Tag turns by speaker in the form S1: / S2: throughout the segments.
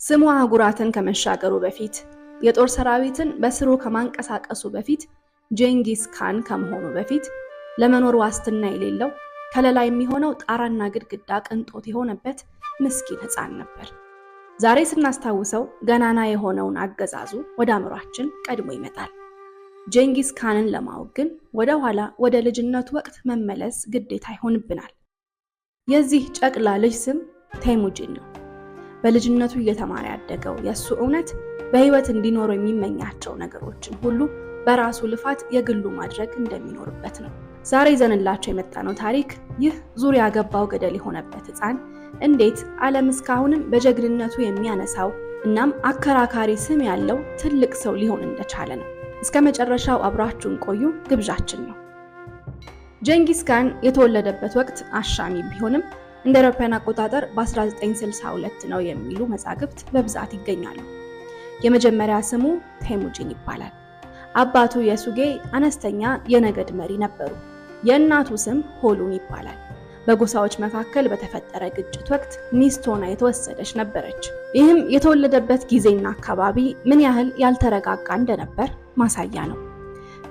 S1: ስሙ አህጉራትን ከመሻገሩ በፊት የጦር ሰራዊትን በስሩ ከማንቀሳቀሱ በፊት ጄንጊስ ካን ከመሆኑ በፊት ለመኖር ዋስትና የሌለው ከለላ የሚሆነው ጣራና ግድግዳ ቅንጦት የሆነበት ምስኪን ሕፃን ነበር። ዛሬ ስናስታውሰው ገናና የሆነውን አገዛዙ ወደ አእምሯችን ቀድሞ ይመጣል። ጄንጊስ ካንን ለማወቅ ግን ወደ ኋላ ወደ ልጅነቱ ወቅት መመለስ ግዴታ ይሆንብናል። የዚህ ጨቅላ ልጅ ስም ቴሙጂን ነው። በልጅነቱ እየተማረ ያደገው የሱ እውነት በህይወት እንዲኖሩ የሚመኛቸው ነገሮችን ሁሉ በራሱ ልፋት የግሉ ማድረግ እንደሚኖርበት ነው። ዛሬ ይዘንላቸው የመጣነው ታሪክ ይህ ዙሪያ ገባው ገደል የሆነበት ሕፃን እንዴት ዓለም እስካሁንም በጀግንነቱ የሚያነሳው እናም አከራካሪ ስም ያለው ትልቅ ሰው ሊሆን እንደቻለ ነው። እስከ መጨረሻው አብራችሁን ቆዩ ግብዣችን ነው። ጄንጊስ ካን የተወለደበት ወቅት አሻሚ ቢሆንም እንደ አውሮፓውያን አቆጣጠር በ1962 ነው የሚሉ መዛግብት በብዛት ይገኛሉ። የመጀመሪያ ስሙ ቴሙጂን ይባላል። አባቱ የሱጌ አነስተኛ የነገድ መሪ ነበሩ። የእናቱ ስም ሆሉን ይባላል። በጎሳዎች መካከል በተፈጠረ ግጭት ወቅት ሚስት ሆና የተወሰደች ነበረች። ይህም የተወለደበት ጊዜና አካባቢ ምን ያህል ያልተረጋጋ እንደነበር ማሳያ ነው።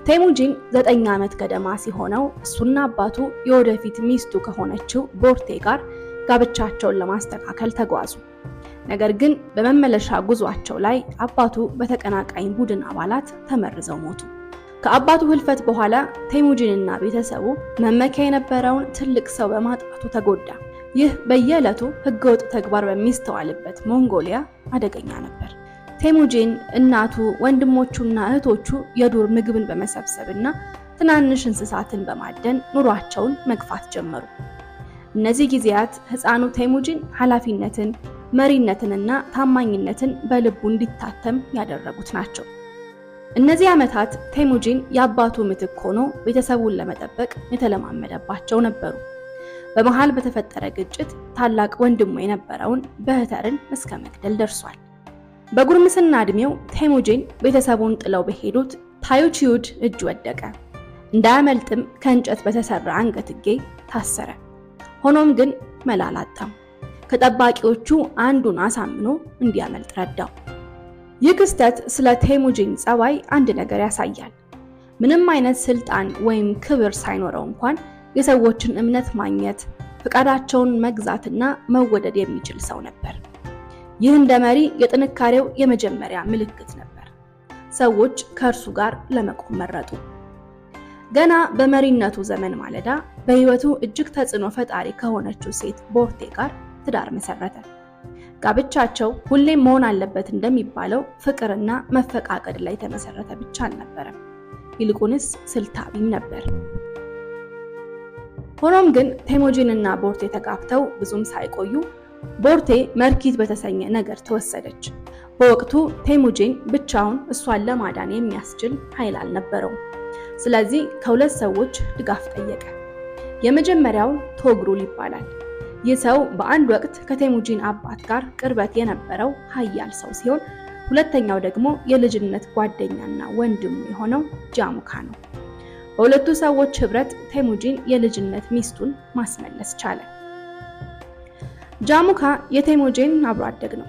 S1: ቴሙጂን 9 ዓመት ገደማ ሲሆነው እሱና አባቱ የወደፊት ሚስቱ ከሆነችው ቦርቴ ጋር ጋብቻቸውን ለማስተካከል ተጓዙ። ነገር ግን በመመለሻ ጉዟቸው ላይ አባቱ በተቀናቃኝ ቡድን አባላት ተመርዘው ሞቱ። ከአባቱ ህልፈት በኋላ ቴሙጂንና ቤተሰቡ መመኪያ የነበረውን ትልቅ ሰው በማጣቱ ተጎዳ። ይህ በየዕለቱ ህገወጥ ተግባር በሚስተዋልበት ሞንጎሊያ አደገኛ ነበር። ቴሙጂን እናቱ፣ ወንድሞቹና እህቶቹ የዱር ምግብን በመሰብሰብና ትናንሽ እንስሳትን በማደን ኑሯቸውን መግፋት ጀመሩ። እነዚህ ጊዜያት ህፃኑ ቴሙጂን ኃላፊነትን፣ መሪነትንና ታማኝነትን በልቡ እንዲታተም ያደረጉት ናቸው። እነዚህ ዓመታት ቴሙጂን የአባቱ ምትክ ሆኖ ቤተሰቡን ለመጠበቅ የተለማመደባቸው ነበሩ። በመሃል በተፈጠረ ግጭት ታላቅ ወንድሙ የነበረውን በህተርን እስከ መግደል ደርሷል። በጉርምስና እድሜው ቴሙጂን ቤተሰቡን ጥለው በሄዱት ታዩቺዩድ እጅ ወደቀ። እንዳያመልጥም ከእንጨት በተሰራ አንገትጌ ታሰረ። ሆኖም ግን መላ አላጣም። ከጠባቂዎቹ አንዱን አሳምኖ እንዲያመልጥ ረዳው። ይህ ክስተት ስለ ቴሙጂን ጸባይ አንድ ነገር ያሳያል። ምንም አይነት ስልጣን ወይም ክብር ሳይኖረው እንኳን የሰዎችን እምነት ማግኘት፣ ፈቃዳቸውን መግዛትና መወደድ የሚችል ሰው ነበር። ይህ እንደ መሪ የጥንካሬው የመጀመሪያ ምልክት ነበር። ሰዎች ከእርሱ ጋር ለመቆም መረጡ። ገና በመሪነቱ ዘመን ማለዳ በህይወቱ እጅግ ተጽዕኖ ፈጣሪ ከሆነችው ሴት ቦርቴ ጋር ትዳር መሰረተ። ጋብቻቸው ሁሌም መሆን አለበት እንደሚባለው ፍቅርና መፈቃቀድ ላይ የተመሰረተ ብቻ አልነበረም፣ ይልቁንስ ስልታዊም ነበር። ሆኖም ግን ቴሙጂን እና ቦርቴ ተጋብተው ብዙም ሳይቆዩ ቦርቴ መርኪት በተሰኘ ነገር ተወሰደች። በወቅቱ ቴሙጂን ብቻውን እሷን ለማዳን የሚያስችል ኃይል አልነበረውም። ስለዚህ ከሁለት ሰዎች ድጋፍ ጠየቀ። የመጀመሪያው ቶግሩል ይባላል። ይህ ሰው በአንድ ወቅት ከቴሙጂን አባት ጋር ቅርበት የነበረው ኃያል ሰው ሲሆን፣ ሁለተኛው ደግሞ የልጅነት ጓደኛና ወንድሙ የሆነው ጃሙካ ነው። በሁለቱ ሰዎች ህብረት ቴሙጂን የልጅነት ሚስቱን ማስመለስ ቻለ። ጃሙካ የቴሙጂን አብሮ አደግ ነው።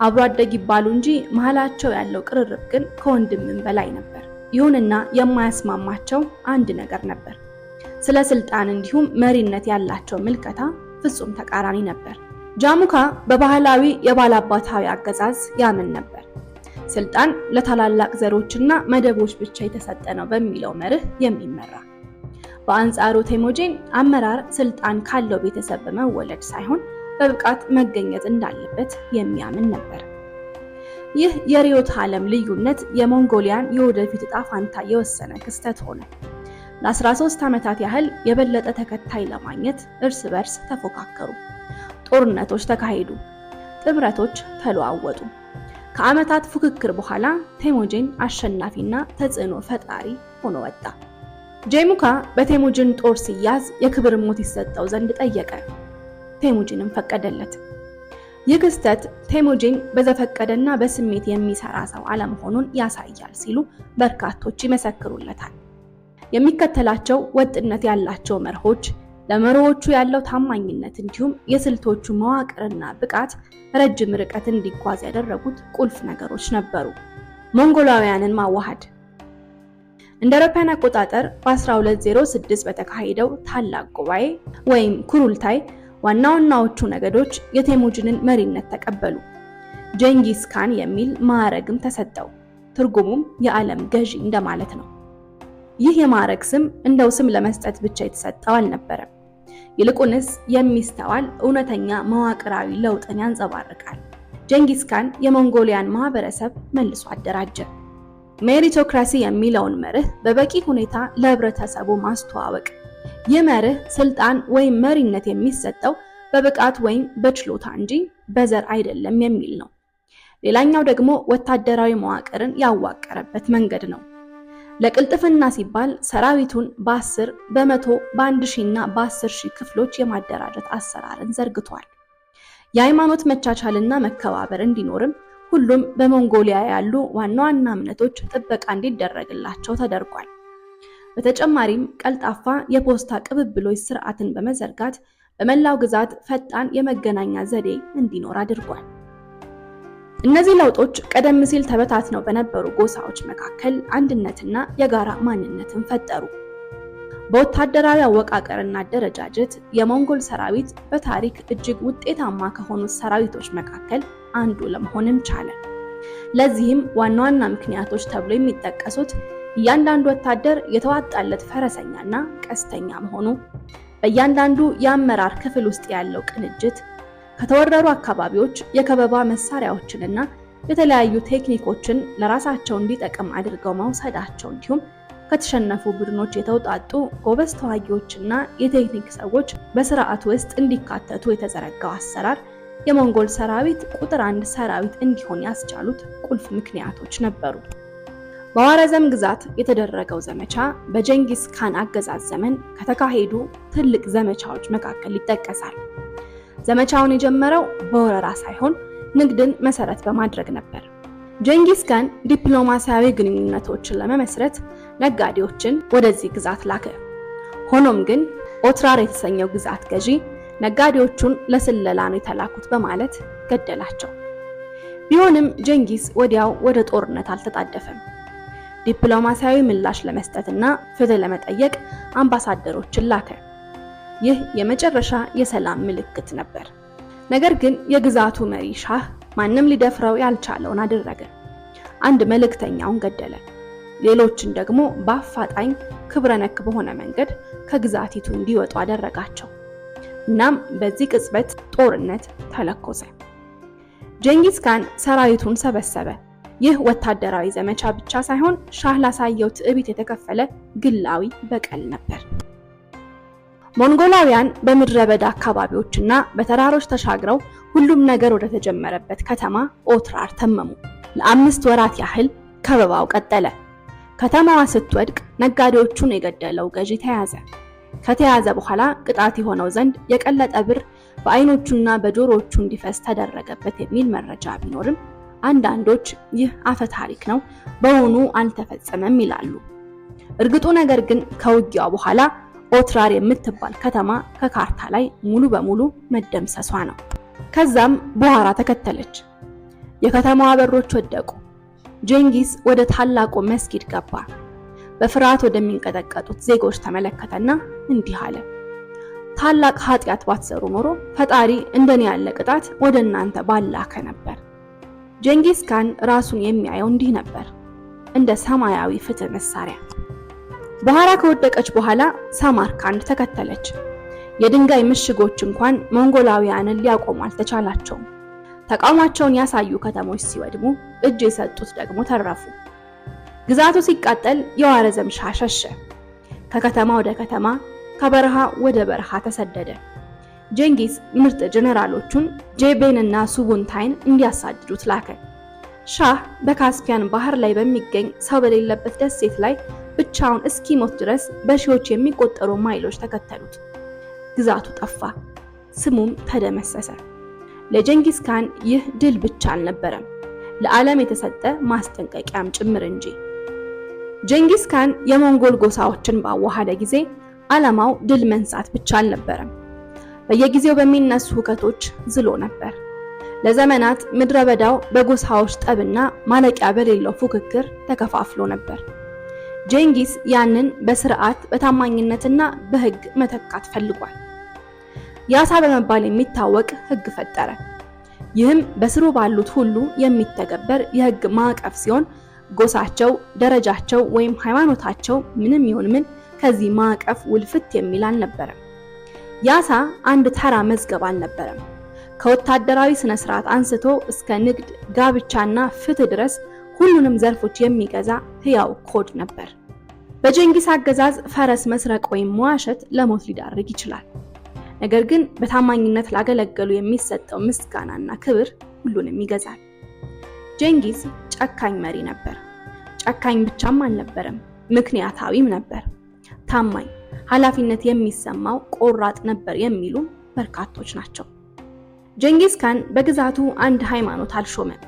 S1: አብሮ አደግ ይባሉ እንጂ መሃላቸው ያለው ቅርርብ ግን ከወንድምም በላይ ነበር። ይሁንና የማያስማማቸው አንድ ነገር ነበር። ስለ ስልጣን እንዲሁም መሪነት ያላቸው ምልከታ ፍጹም ተቃራኒ ነበር። ጃሙካ በባህላዊ የባላባታዊ አገዛዝ ያምን ነበር። ስልጣን ለታላላቅ ዘሮችና መደቦች ብቻ የተሰጠ ነው በሚለው መርህ የሚመራ። በአንጻሩ ቴሙጂን አመራር ስልጣን ካለው ቤተሰብ በመወለድ ሳይሆን በብቃት መገኘት እንዳለበት የሚያምን ነበር። ይህ የርዕዮተ ዓለም ልዩነት የሞንጎሊያን የወደፊት ዕጣ ፈንታ የወሰነ ክስተት ሆነ። ለ13 ዓመታት ያህል የበለጠ ተከታይ ለማግኘት እርስ በርስ ተፎካከሩ። ጦርነቶች ተካሄዱ፣ ጥምረቶች ተለዋወጡ። ከዓመታት ፉክክር በኋላ ቴሙጂን አሸናፊና ተጽዕኖ ፈጣሪ ሆኖ ወጣ። ጃሙካ በቴሙጂን ጦር ሲያዝ የክብር ሞት ይሰጠው ዘንድ ጠየቀ። ቴሙጂንም ፈቀደለት። ይህ ክስተት ቴሙጂን በዘፈቀደና በስሜት የሚሰራ ሰው አለመሆኑን ያሳያል ሲሉ በርካቶች ይመሰክሩለታል። የሚከተላቸው ወጥነት ያላቸው መርሆች ለመሪዎቹ ያለው ታማኝነት እንዲሁም የስልቶቹ መዋቅርና ብቃት ረጅም ርቀት እንዲጓዝ ያደረጉት ቁልፍ ነገሮች ነበሩ። ሞንጎላውያንን ማዋሃድ። እንደ አውሮፓውያን አቆጣጠር በ1206 በተካሄደው ታላቅ ጉባኤ ወይም ኩሩልታይ ዋና ዋናዎቹ ነገዶች የቴሙጅንን መሪነት ተቀበሉ። ጀንጊስ ካን የሚል ማዕረግም ተሰጠው። ትርጉሙም የዓለም ገዢ እንደማለት ነው። ይህ የማዕረግ ስም እንደው ስም ለመስጠት ብቻ የተሰጠው አልነበረም። ይልቁንስ የሚስተዋል እውነተኛ መዋቅራዊ ለውጥን ያንጸባርቃል። ጀንጊስ ካን የሞንጎሊያን ማህበረሰብ መልሶ አደራጀ። ሜሪቶክራሲ የሚለውን መርህ በበቂ ሁኔታ ለህብረተሰቡ ማስተዋወቅ። ይህ መርህ ስልጣን ወይም መሪነት የሚሰጠው በብቃት ወይም በችሎታ እንጂ በዘር አይደለም የሚል ነው። ሌላኛው ደግሞ ወታደራዊ መዋቅርን ያዋቀረበት መንገድ ነው። ለቅልጥፍና ሲባል ሰራዊቱን በ10 በመቶ በ1000 እና በ10000 ክፍሎች የማደራጀት አሰራርን ዘርግቷል። የሃይማኖት መቻቻልና መከባበር እንዲኖርም ሁሉም በሞንጎሊያ ያሉ ዋና ዋና እምነቶች ጥበቃ እንዲደረግላቸው ተደርጓል። በተጨማሪም ቀልጣፋ የፖስታ ቅብብሎች ስርዓትን በመዘርጋት በመላው ግዛት ፈጣን የመገናኛ ዘዴ እንዲኖር አድርጓል። እነዚህ ለውጦች ቀደም ሲል ተበታትነው በነበሩ ጎሳዎች መካከል አንድነትና የጋራ ማንነትን ፈጠሩ። በወታደራዊ አወቃቀርና አደረጃጀት የሞንጎል ሰራዊት በታሪክ እጅግ ውጤታማ ከሆኑት ሰራዊቶች መካከል አንዱ ለመሆንም ቻለ። ለዚህም ዋና ዋና ምክንያቶች ተብሎ የሚጠቀሱት እያንዳንዱ ወታደር የተዋጣለት ፈረሰኛና ቀስተኛ መሆኑ፣ በእያንዳንዱ የአመራር ክፍል ውስጥ ያለው ቅንጅት፣ ከተወረሩ አካባቢዎች የከበባ መሳሪያዎችንና የተለያዩ ቴክኒኮችን ለራሳቸው እንዲጠቅም አድርገው መውሰዳቸው እንዲሁም ከተሸነፉ ቡድኖች የተውጣጡ ጎበዝ ተዋጊዎችና የቴክኒክ ሰዎች በስርዓቱ ውስጥ እንዲካተቱ የተዘረጋው አሰራር የሞንጎል ሰራዊት ቁጥር 1 ሰራዊት እንዲሆን ያስቻሉት ቁልፍ ምክንያቶች ነበሩ። በዋረዘም ግዛት የተደረገው ዘመቻ በጀንጊስ ካን አገዛዝ ዘመን ከተካሄዱ ትልቅ ዘመቻዎች መካከል ይጠቀሳል። ዘመቻውን የጀመረው በወረራ ሳይሆን ንግድን መሰረት በማድረግ ነበር። ጀንጊስ ካን ዲፕሎማሲያዊ ግንኙነቶችን ለመመስረት ነጋዴዎችን ወደዚህ ግዛት ላከ። ሆኖም ግን ኦትራር የተሰኘው ግዛት ገዢ ነጋዴዎቹን ለስለላ ነው የተላኩት በማለት ገደላቸው። ቢሆንም ጀንጊስ ወዲያው ወደ ጦርነት አልተጣደፈም። ዲፕሎማሲያዊ ምላሽ ለመስጠትና ፍትህ ለመጠየቅ አምባሳደሮችን ላከ። ይህ የመጨረሻ የሰላም ምልክት ነበር። ነገር ግን የግዛቱ መሪ ሻህ ማንም ሊደፍረው ያልቻለውን አደረገ። አንድ መልእክተኛውን ገደለ። ሌሎችን ደግሞ በአፋጣኝ ክብረ ነክ በሆነ መንገድ ከግዛቲቱ እንዲወጡ አደረጋቸው። እናም በዚህ ቅጽበት ጦርነት ተለኮሰ። ጀንጊስ ካን ሰራዊቱን ሰበሰበ። ይህ ወታደራዊ ዘመቻ ብቻ ሳይሆን ሻህ ላሳየው ትዕቢት የተከፈለ ግላዊ በቀል ነበር። ሞንጎላውያን በምድረ በዳ አካባቢዎችና በተራሮች ተሻግረው ሁሉም ነገር ወደ ተጀመረበት ከተማ ኦትራር ተመሙ። ለ5 ወራት ያህል ከበባው ቀጠለ። ከተማዋ ስትወድቅ ነጋዴዎቹን የገደለው ገዢ ተያዘ። ከተያዘ በኋላ ቅጣት የሆነው ዘንድ የቀለጠ ብር በአይኖቹና በጆሮዎቹ እንዲፈስ ተደረገበት የሚል መረጃ ቢኖርም አንዳንዶች ይህ አፈ ታሪክ ነው፣ በውኑ አልተፈጸመም ይላሉ። እርግጡ ነገር ግን ከውጊያው በኋላ ኦትራር የምትባል ከተማ ከካርታ ላይ ሙሉ በሙሉ መደምሰሷ ነው። ከዛም በኋላ ተከተለች። የከተማዋ በሮች ወደቁ። ጀንጊስ ወደ ታላቁ መስጊድ ገባ። በፍርሃት ወደሚንቀጠቀጡት ዜጎች ተመለከተና እንዲህ አለ፣ ታላቅ ኃጢአት ባትሰሩ ኖሮ ፈጣሪ እንደኔ ያለ ቅጣት ወደ እናንተ ባላከ ነበር። ጀንጊስ ካን ራሱን የሚያየው እንዲህ ነበር፣ እንደ ሰማያዊ ፍትህ መሳሪያ። በኋላ ከወደቀች በኋላ ሳማርካንድ ተከተለች። የድንጋይ ምሽጎች እንኳን ሞንጎላውያንን ሊያቆሙ አልተቻላቸውም። ተቃውሟቸውን ያሳዩ ከተሞች ሲወድሙ፣ እጅ የሰጡት ደግሞ ተረፉ። ግዛቱ ሲቃጠል የዋረዘም ሻህ ሸሸ። ከከተማ ወደ ከተማ፣ ከበረሃ ወደ በረሃ ተሰደደ። ጀንጊስ ምርጥ ጀነራሎቹን ጄቤንና ሱቡንታይን እንዲያሳድዱት ላከ። ሻህ በካስፒያን ባህር ላይ በሚገኝ ሰው በሌለበት ደሴት ላይ ብቻውን እስኪሞት ድረስ በሺዎች የሚቆጠሩ ማይሎች ተከተሉት። ግዛቱ ጠፋ፣ ስሙም ተደመሰሰ። ለጀንጊስ ካን ይህ ድል ብቻ አልነበረም፣ ለዓለም የተሰጠ ማስጠንቀቂያም ጭምር እንጂ። ጀንጊስ ካን የሞንጎል ጎሳዎችን ባዋሃደ ጊዜ ዓላማው ድል መንሳት ብቻ አልነበረም። በየጊዜው በሚነሱ ሁከቶች ዝሎ ነበር። ለዘመናት ምድረ በዳው በጎሳዎች ጠብና ማለቂያ በሌለው ፉክክር ተከፋፍሎ ነበር። ጄንጊስ ያንን በስርዓት በታማኝነትና በህግ መተካት ፈልጓል። ያሳ በመባል የሚታወቅ ህግ ፈጠረ። ይህም በስሩ ባሉት ሁሉ የሚተገበር የህግ ማዕቀፍ ሲሆን ጎሳቸው፣ ደረጃቸው ወይም ሃይማኖታቸው ምንም ይሁን ምን ከዚህ ማዕቀፍ ውልፍት የሚል አልነበረም። ያሳ አንድ ተራ መዝገብ አልነበረም። ከወታደራዊ ስነ ስርዓት አንስቶ እስከ ንግድ፣ ጋብቻና ፍትህ ድረስ ሁሉንም ዘርፎች የሚገዛ ህያው ኮድ ነበር። በጄንጊስ አገዛዝ ፈረስ መስረቅ ወይም መዋሸት ለሞት ሊዳርግ ይችላል። ነገር ግን በታማኝነት ላገለገሉ የሚሰጠው ምስጋናና ክብር ሁሉንም ይገዛል። ጄንጊስ ጨካኝ መሪ ነበር። ጨካኝ ብቻም አልነበረም፣ ምክንያታዊም ነበር። ታማኝ፣ ኃላፊነት የሚሰማው ቆራጥ ነበር የሚሉ በርካቶች ናቸው። ጄንጊስ ካን በግዛቱ አንድ ሃይማኖት አልሾመም።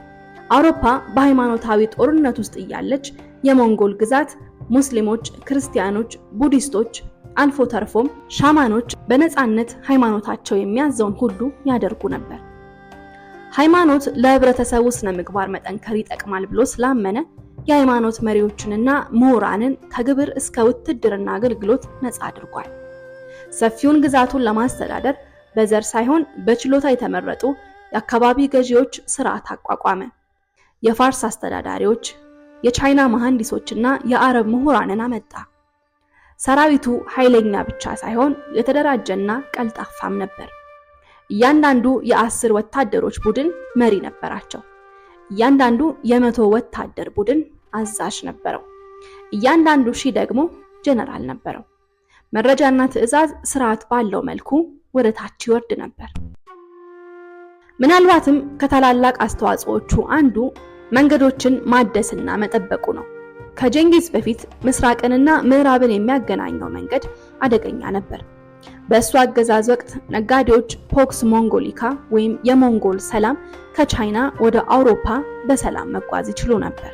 S1: አውሮፓ በሃይማኖታዊ ጦርነት ውስጥ እያለች የሞንጎል ግዛት ሙስሊሞች፣ ክርስቲያኖች፣ ቡዲስቶች አልፎ ተርፎም ሻማኖች በነፃነት ሃይማኖታቸው የሚያዘውን ሁሉ ያደርጉ ነበር። ሃይማኖት ለህብረተሰቡ ስነ ምግባር መጠንከር ይጠቅማል ብሎ ስላመነ የሃይማኖት መሪዎችንና ምሁራንን ከግብር እስከ ውትድርና አገልግሎት ነፃ አድርጓል። ሰፊውን ግዛቱን ለማስተዳደር በዘር ሳይሆን በችሎታ የተመረጡ የአካባቢ ገዢዎች ስርዓት አቋቋመ። የፋርስ አስተዳዳሪዎች፣ የቻይና መሐንዲሶችና የአረብ ምሁራንን አመጣ። ሰራዊቱ ኃይለኛ ብቻ ሳይሆን የተደራጀና ቀልጣፋም ነበር። እያንዳንዱ የ10 ወታደሮች ቡድን መሪ ነበራቸው። እያንዳንዱ የ100 ወታደር ቡድን አዛዥ ነበረው። እያንዳንዱ ሺህ ደግሞ ጀነራል ነበረው። መረጃና ትዕዛዝ ስርዓት ባለው መልኩ ወደ ታች ይወርድ ነበር። ምናልባትም ከታላላቅ አስተዋጽኦቹ አንዱ መንገዶችን ማደስና መጠበቁ ነው። ከጄንጊስ በፊት ምስራቅንና ምዕራብን የሚያገናኘው መንገድ አደገኛ ነበር። በእሱ አገዛዝ ወቅት ነጋዴዎች ፖክስ ሞንጎሊካ ወይም የሞንጎል ሰላም ከቻይና ወደ አውሮፓ በሰላም መጓዝ ይችሉ ነበር።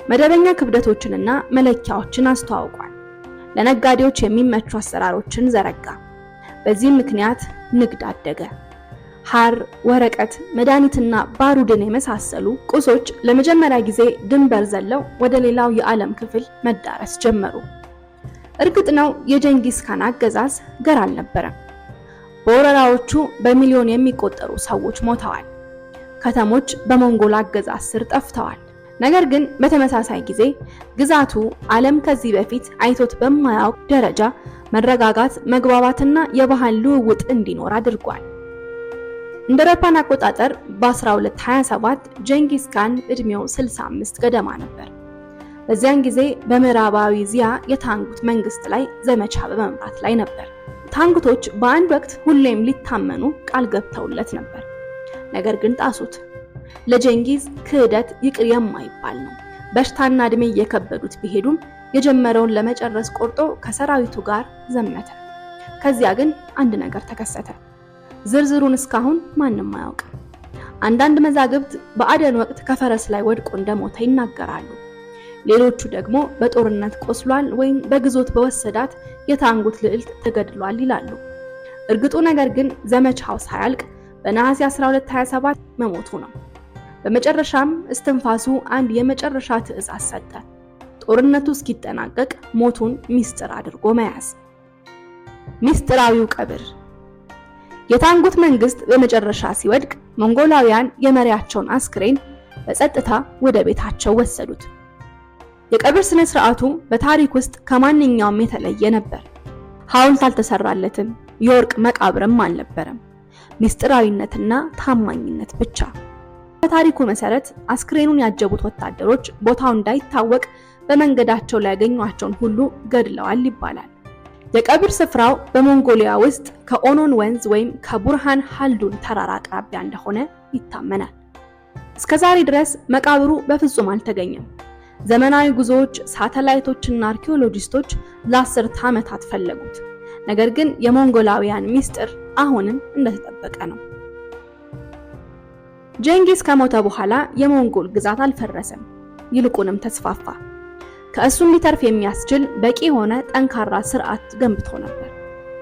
S1: መደበኛ ክብደቶችንና መለኪያዎችን አስተዋውቋል። ለነጋዴዎች የሚመቹ አሰራሮችን ዘረጋ። በዚህም ምክንያት ንግድ አደገ። ሐር፣ ወረቀት፣ መድኃኒትና ባሩድን የመሳሰሉ ቁሶች ለመጀመሪያ ጊዜ ድንበር ዘለው ወደ ሌላው የዓለም ክፍል መዳረስ ጀመሩ። እርግጥ ነው የጄንጊስ ካን አገዛዝ ገር አልነበረም። በወረራዎቹ በሚሊዮን የሚቆጠሩ ሰዎች ሞተዋል። ከተሞች በሞንጎል አገዛዝ ስር ጠፍተዋል። ነገር ግን በተመሳሳይ ጊዜ ግዛቱ ዓለም ከዚህ በፊት አይቶት በማያውቅ ደረጃ መረጋጋት፣ መግባባትና የባህል ልውውጥ እንዲኖር አድርጓል። እንደ አውሮፓውያን አቆጣጠር በ1227 ጄንጊስ ካን እድሜው 65 ገደማ ነበር። በዚያን ጊዜ በምዕራባዊ ዚያ የታንጉት መንግስት ላይ ዘመቻ በመምራት ላይ ነበር። ታንጉቶች በአንድ ወቅት ሁሌም ሊታመኑ ቃል ገብተውለት ነበር። ነገር ግን ጣሱት። ለጄንጊስ ክህደት ይቅር የማይባል ነው። በሽታና እድሜ እየከበዱት ቢሄዱም የጀመረውን ለመጨረስ ቆርጦ ከሰራዊቱ ጋር ዘመተ። ከዚያ ግን አንድ ነገር ተከሰተ። ዝርዝሩን እስካሁን ማንም አያውቅም። አንዳንድ መዛግብት በአደን ወቅት ከፈረስ ላይ ወድቆ እንደሞተ ይናገራሉ። ሌሎቹ ደግሞ በጦርነት ቆስሏል ወይም በግዞት በወሰዳት የታንጉት ልዕልት ተገድሏል ይላሉ። እርግጡ ነገር ግን ዘመቻው ሳያልቅ በነሐሴ 1227 መሞቱ ነው። በመጨረሻም እስትንፋሱ አንድ የመጨረሻ ትዕዛዝ ሰጠ። ጦርነቱ እስኪጠናቀቅ ሞቱን ሚስጥር አድርጎ መያዝ። ሚስጥራዊው ቀብር። የታንጉት መንግስት በመጨረሻ ሲወድቅ ሞንጎላውያን የመሪያቸውን አስክሬን በጸጥታ ወደ ቤታቸው ወሰዱት። የቀብር ስነ ስርዓቱ በታሪክ ውስጥ ከማንኛውም የተለየ ነበር። ሐውልት አልተሰራለትም፣ የወርቅ መቃብርም አልነበረም። ሚስጥራዊነትና ታማኝነት ብቻ። በታሪኩ መሰረት አስክሬኑን ያጀቡት ወታደሮች ቦታው እንዳይታወቅ በመንገዳቸው ላይ ያገኟቸውን ሁሉ ገድለዋል ይባላል። የቀብር ስፍራው በሞንጎሊያ ውስጥ ከኦኖን ወንዝ ወይም ከቡርሃን ሃልዱን ተራራ አቅራቢያ እንደሆነ ይታመናል። እስከዛሬ ድረስ መቃብሩ በፍጹም አልተገኘም። ዘመናዊ ጉዞዎች፣ ሳተላይቶችና አርኪኦሎጂስቶች ለ10 ዓመታት ፈለጉት። ነገር ግን የሞንጎላውያን ሚስጥር አሁንም እንደተጠበቀ ነው። ጄንጊስ ከሞተ በኋላ የሞንጎል ግዛት አልፈረሰም፣ ይልቁንም ተስፋፋ። ከእሱም ሊተርፍ የሚያስችል በቂ የሆነ ጠንካራ ስርዓት ገንብቶ ነበር።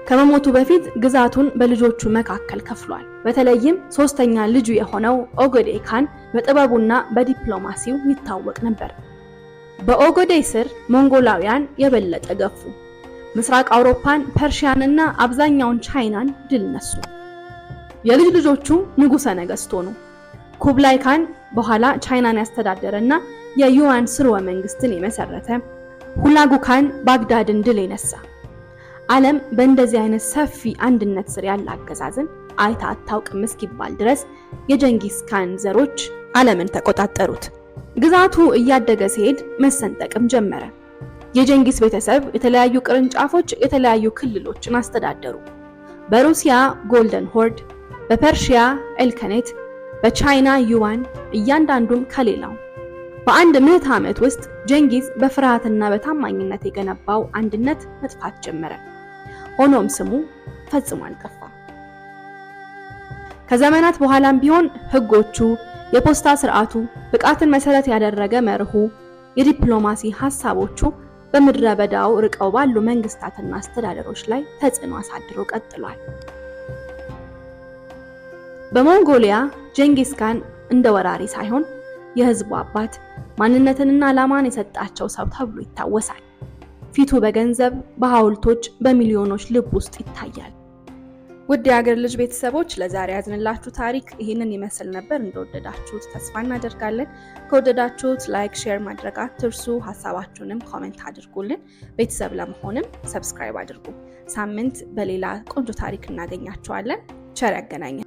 S1: ከመሞቱ በፊት ግዛቱን በልጆቹ መካከል ከፍሏል። በተለይም ሶስተኛ ልጁ የሆነው ኦጎዴይ ካን በጥበቡና በዲፕሎማሲው ይታወቅ ነበር። በኦጎዴይ ስር ሞንጎላውያን የበለጠ ገፉ። ምስራቅ አውሮፓን፣ ፐርሺያንና አብዛኛውን ቻይናን ድል ነሱ። የልጅ ልጆቹ ንጉሠ ነገሥት ሆኑ። ኩብላይ ካን በኋላ ቻይናን ያስተዳደረና የዩዋን ስርወ መንግስትን የመሰረተ፣ ሁላጉ ካን ባግዳድን ድል የነሳ። ዓለም በእንደዚህ አይነት ሰፊ አንድነት ስር ያለ አገዛዝን አይታ አታውቅም እስኪባል ድረስ የጀንጊስ ካን ዘሮች ዓለምን ተቆጣጠሩት። ግዛቱ እያደገ ሲሄድ መሰንጠቅም ጀመረ። የጀንጊስ ቤተሰብ የተለያዩ ቅርንጫፎች የተለያዩ ክልሎችን አስተዳደሩ። በሩሲያ ጎልደን ሆርድ፣ በፐርሺያ ኤልከኔት፣ በቻይና ዩዋን፣ እያንዳንዱም ከሌላው። በአንድ ምዕተ ዓመት ውስጥ ጀንጊስ በፍርሃትና በታማኝነት የገነባው አንድነት መጥፋት ጀመረ። ሆኖም ስሙ ፈጽሞ አልጠፋም። ከዘመናት በኋላም ቢሆን ህጎቹ፣ የፖስታ ስርዓቱ፣ ብቃትን መሰረት ያደረገ መርሁ፣ የዲፕሎማሲ ሐሳቦቹ በምድረ በዳው ርቀው ባሉ መንግስታትና አስተዳደሮች ላይ ተጽዕኖ አሳድሮ ቀጥሏል። በሞንጎሊያ ጀንጊስ ካን እንደ ወራሪ ሳይሆን የህዝቡ አባት፣ ማንነትንና ዓላማን የሰጣቸው ሰው ተብሎ ይታወሳል። ፊቱ በገንዘብ፣ በሐውልቶች፣ በሚሊዮኖች ልብ ውስጥ ይታያል። ውድ የሀገር ልጅ ቤተሰቦች ለዛሬ ያዝንላችሁ ታሪክ ይህንን ይመስል ነበር። እንደወደዳችሁት ተስፋ እናደርጋለን። ከወደዳችሁት ላይክ፣ ሼር ማድረግ አትርሱ። ሐሳባችሁንም ኮሜንት አድርጉልን። ቤተሰብ ለመሆንም ሰብስክራይብ አድርጉ። ሳምንት በሌላ ቆንጆ ታሪክ እናገኛችኋለን። ቸር ያገናኘን።